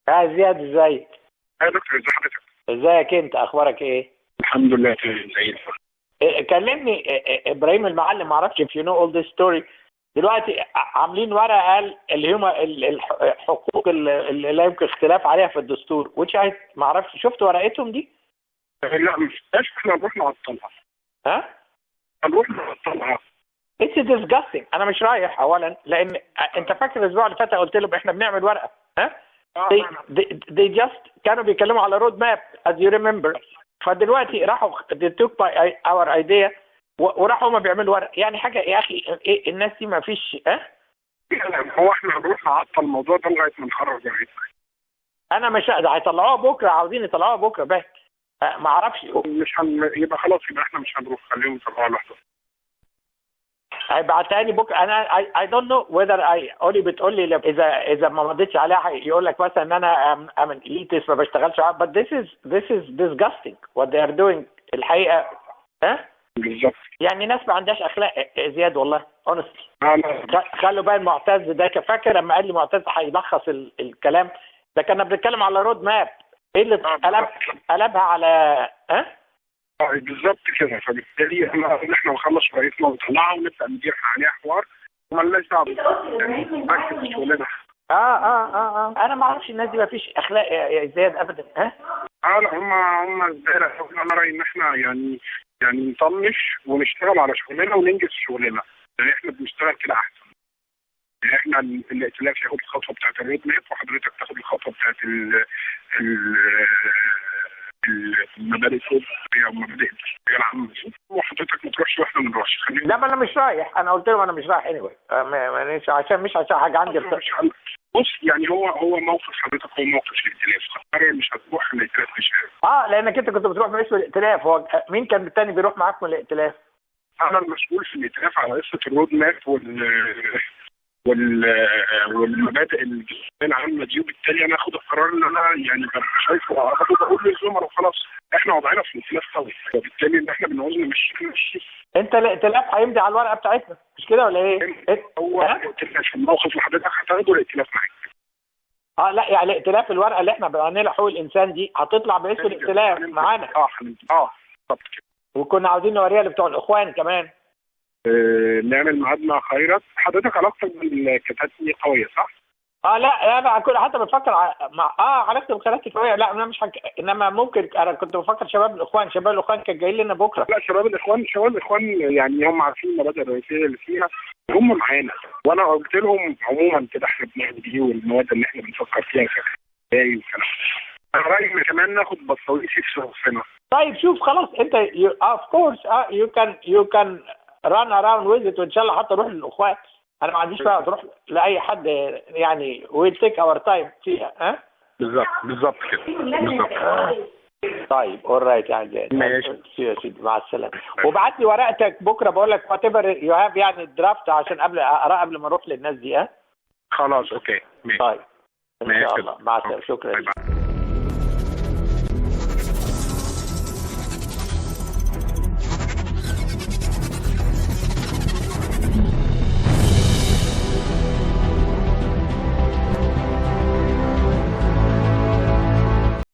يا زياد ازيك؟ يا دكتور ازي حضرتك؟ ازيك انت اخبارك ايه؟ الحمد لله زي الفل. كلمني ابراهيم المعلم، ما اعرفش if you know all this story. دلوقتي عاملين ورقه قال اللي هم الحقوق اللي لا يمكن اختلاف عليها في الدستور which ما اعرفش، شفت ورقتهم دي؟ لا مش احنا نروح نعطلها. ها؟ هنروح نعطلها. It's disgusting. انا مش رايح اولا لان انت فاكر الاسبوع اللي فات قلت لهم احنا بنعمل ورقه، ها؟ they just كانوا بيتكلموا على رود ماب as you remember. فدلوقتي راحوا they took by our idea وراحوا هما بيعملوا ورق. يعني حاجه يا اخي، ايه الناس دي ما فيش هو احنا هنروح نعطل الموضوع ده لغايه ما نخرج ورقتنا. انا مش هيطلعوها بكره، عاوزين يطلعوها بكره بس ما اعرفش. مش يبقى خلاص، يبقى احنا مش هنروح، خليهم يطلعوها لوحدهم. هيبعتها لي بكره. انا I don't know whether قولي بتقول لي اذا ما مضيتش عليها يقول لك مثلا ان انا I'm an elitist ما بشتغلش. but this is disgusting what they are doing الحقيقه. ها؟ بالظبط. يعني ناس ما عندهاش اخلاق زياد والله honestly. لا. خلوا بقى معتز ده فاكر لما قال لي معتز هيلخص الكلام ده، كنا بنتكلم على رود ماب. ايه اللي قلبها على بالظبط كده. فبالتالي احنا نخلص ورقتنا ونطلعها ونبدا ندير عليها حوار ومالناش دعوه بس شغلنا. انا ما اعرفش الناس دي ما فيش اخلاق يا زياد ابدا. لا هم انا رايي ان احنا يعني نطنش ونشتغل على شغلنا وننجز شغلنا. يعني احنا بنشتغل كده احسن. يعني احنا الائتلاف ياخد الخطوه بتاعت الرود ماب وحضرتك تاخد الخطوه بتاعت المبادئ السوقيه ومبادئ التشريع العام، وحضرتك ما تروحش واحنا ما نروحش. لا ما انا مش رايح، انا قلت لهم انا مش رايح anyway. مش عشان حاجه عندي. بص يعني هو موقف حضرتك، هو موقف الائتلاف. مش هتروح الائتلاف مش لانك انت كنت بتروح باسم الائتلاف. هو مين كان التاني بيروح معاك من الائتلاف؟ انا المسؤول في الائتلاف على قصه الرود ماب والمبادئ العامه دي، وبالتالي انا اخد القرار اللي انا يعني شايفه اقول للزملاء وخلاص. احنا وضعنا في الائتلاف قوي، وبالتالي ان احنا بنعوز نمشي. انت الائتلاف هيمضي على الورقه بتاعتنا مش كده ولا ايه؟ هو الائتلاف الموقف اللي حضرتك هتاخده الائتلاف معاك. لا يعني الائتلاف الورقه اللي احنا بنعملها حقوق الانسان دي هتطلع باسم الائتلاف معانا. بالظبط كده. وكنا عاوزين نوريها لبتوع الاخوان كمان. نعمل ميعاد مع خيرت. حضرتك علاقتك بالكتاتني قويه صح؟ لا انا كنت حتى بفكر علاقتي بالكتاتني قويه. لا انا مش انما ممكن انا كنت بفكر شباب الاخوان كان جاي لنا بكره. لا شباب الاخوان يعني هم عارفين المبادئ الرئيسيه اللي فيها، هم معانا. وانا قلت لهم عموما كده احنا بنعمل ايه والمواد اللي احنا بنفكر فيها ازاي والكلام. انا رايي كمان ناخد بطاريه في صفنا. طيب شوف خلاص انت of course you can run around with it، وان شاء الله حتى روح للاخوان. انا ما عنديش بقى تروح لاي حد، يعني we'll take our time فيها. بالظبط كده بالظبط. طيب alright يا زياد. ماشي يا سيدي مع السلامه. وابعت لي ورقتك بكره بقول لك whatever you have يعني درافت عشان قبل ما اروح للناس دي. خلاص اوكي ماشي. طيب ان شاء الله مع السلامه. شكرا.